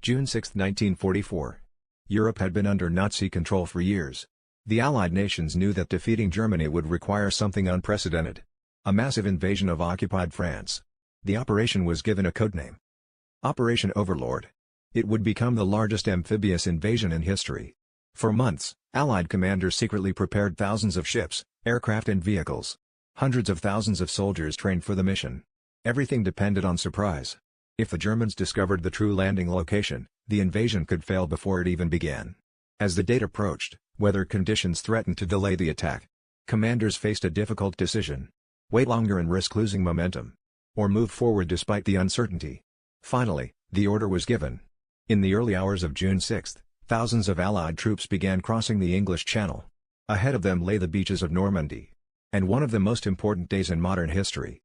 June 6, 1944. Europe had been under Nazi control for years. The Allied nations knew that defeating Germany would require something unprecedented. A massive invasion of occupied France. The operation was given a codename: Operation Overlord. It would become the largest amphibious invasion in history. For months, Allied commanders secretly prepared thousands of ships, aircraft and vehicles. Hundreds of thousands of soldiers trained for the mission. Everything depended on surprise. If the Germans discovered the true landing location, the invasion could fail before it even began. As the date approached, weather conditions threatened to delay the attack. Commanders faced a difficult decision: wait longer and risk losing momentum, or move forward despite the uncertainty. Finally, the order was given. In the early hours of June 6, thousands of Allied troops began crossing the English Channel. Ahead of them lay the beaches of Normandy. And one of the most important days in modern history.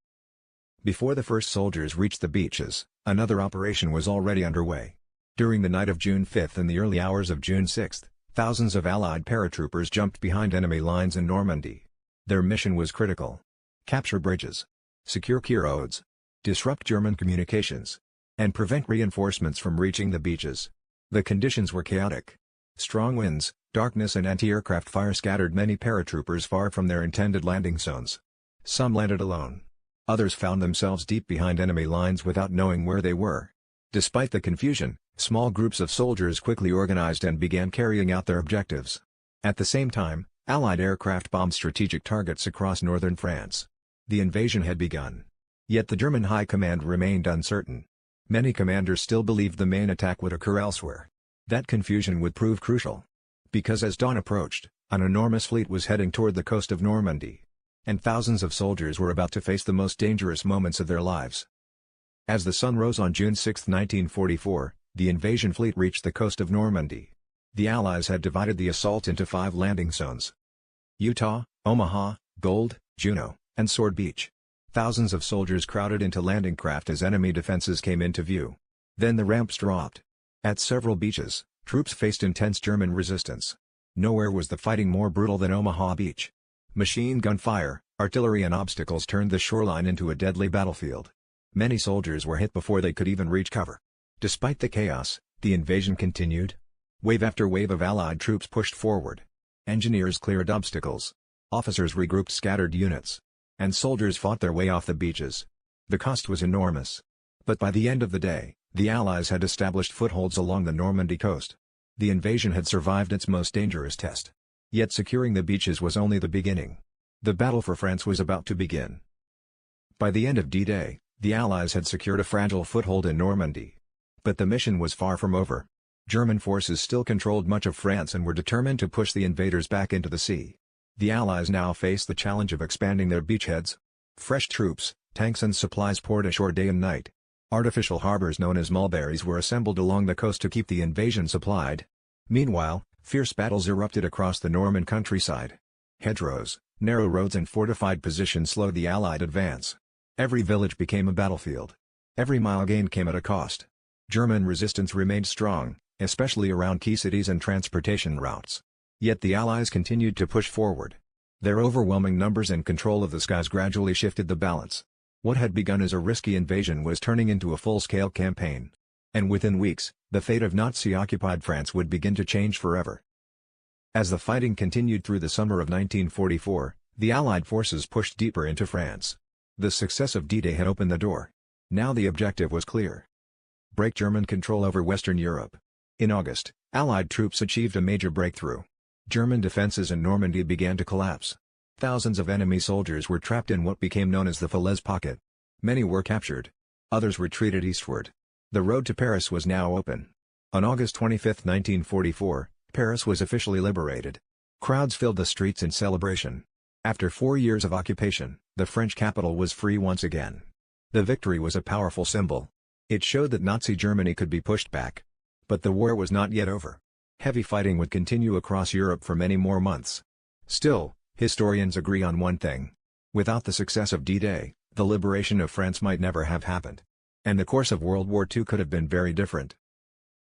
Before the first soldiers reached the beaches, another operation was already underway. During the night of June 5 and the early hours of June 6, thousands of Allied paratroopers jumped behind enemy lines in Normandy. Their mission was critical: capture bridges, secure key roads, disrupt German communications, and prevent reinforcements from reaching the beaches. The conditions were chaotic. Strong winds, darkness and anti-aircraft fire scattered many paratroopers far from their intended landing zones. Some landed alone. Others found themselves deep behind enemy lines without knowing where they were. Despite the confusion, small groups of soldiers quickly organized and began carrying out their objectives. At the same time, Allied aircraft bombed strategic targets across northern France. The invasion had begun. Yet the German high command remained uncertain. Many commanders still believed the main attack would occur elsewhere. That confusion would prove crucial. Because as dawn approached, an enormous fleet was heading toward the coast of Normandy. And thousands of soldiers were about to face the most dangerous moments of their lives. As the sun rose on June 6, 1944, the invasion fleet reached the coast of Normandy. The Allies had divided the assault into 5 landing zones: Utah, Omaha, Gold, Juno, and Sword Beach. Thousands of soldiers crowded into landing craft as enemy defenses came into view. Then the ramps dropped. At several beaches, troops faced intense German resistance. Nowhere was the fighting more brutal than Omaha Beach. Machine gun fire, artillery and obstacles turned the shoreline into a deadly battlefield. Many soldiers were hit before they could even reach cover. Despite the chaos, the invasion continued. Wave after wave of Allied troops pushed forward. Engineers cleared obstacles. Officers regrouped scattered units. And soldiers fought their way off the beaches. The cost was enormous. But by the end of the day, the Allies had established footholds along the Normandy coast. The invasion had survived its most dangerous test. Yet securing the beaches was only the beginning. The battle for France was about to begin. By the end of D-Day, the Allies had secured a fragile foothold in Normandy. But the mission was far from over. German forces still controlled much of France and were determined to push the invaders back into the sea. The Allies now faced the challenge of expanding their beachheads. Fresh troops, tanks and supplies poured ashore day and night. Artificial harbors known as mulberries were assembled along the coast to keep the invasion supplied. Meanwhile, fierce battles erupted across the Norman countryside. Hedgerows, narrow roads and fortified positions slowed the Allied advance. Every village became a battlefield. Every mile gained came at a cost. German resistance remained strong, especially around key cities and transportation routes. Yet the Allies continued to push forward. Their overwhelming numbers and control of the skies gradually shifted the balance. What had begun as a risky invasion was turning into a full-scale campaign. And within weeks, the fate of Nazi-occupied France would begin to change forever. As the fighting continued through the summer of 1944, the Allied forces pushed deeper into France. The success of D-Day had opened the door. Now the objective was clear: break German control over Western Europe. In August, Allied troops achieved a major breakthrough. German defenses in Normandy began to collapse. Thousands of enemy soldiers were trapped in what became known as the Falaise Pocket. Many were captured. Others retreated eastward. The road to Paris was now open. On August 25, 1944, Paris was officially liberated. Crowds filled the streets in celebration. After 4 years of occupation, the French capital was free once again. The victory was a powerful symbol. It showed that Nazi Germany could be pushed back. But the war was not yet over. Heavy fighting would continue across Europe for many more months. Still, historians agree on one thing. Without the success of D-Day, the liberation of France might never have happened. And the course of World War II could have been very different.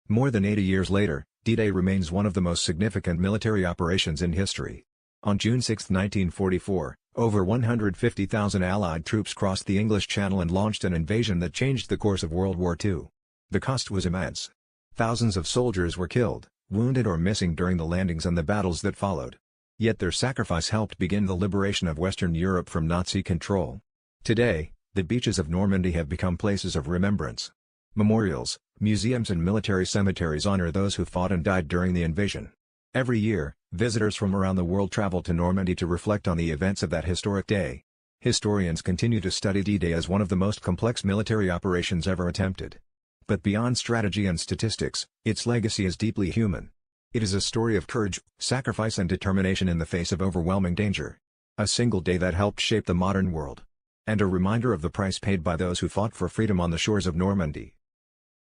More than 80 years later, D-Day remains one of the most significant military operations in history. On June 6, 1944, over 150,000 Allied troops crossed the English Channel and launched an invasion that changed the course of World War II. The cost was immense. Thousands of soldiers were killed, wounded or missing during the landings and the battles that followed. Yet their sacrifice helped begin the liberation of Western Europe from Nazi control. Today, the beaches of Normandy have become places of remembrance. Memorials, museums and military cemeteries honor those who fought and died during the invasion. Every year, visitors from around the world travel to Normandy to reflect on the events of that historic day. Historians continue to study D-Day as one of the most complex military operations ever attempted. But beyond strategy and statistics, its legacy is deeply human. It is a story of courage, sacrifice and determination in the face of overwhelming danger. A single day that helped shape the modern world. And a reminder of the price paid by those who fought for freedom on the shores of Normandy.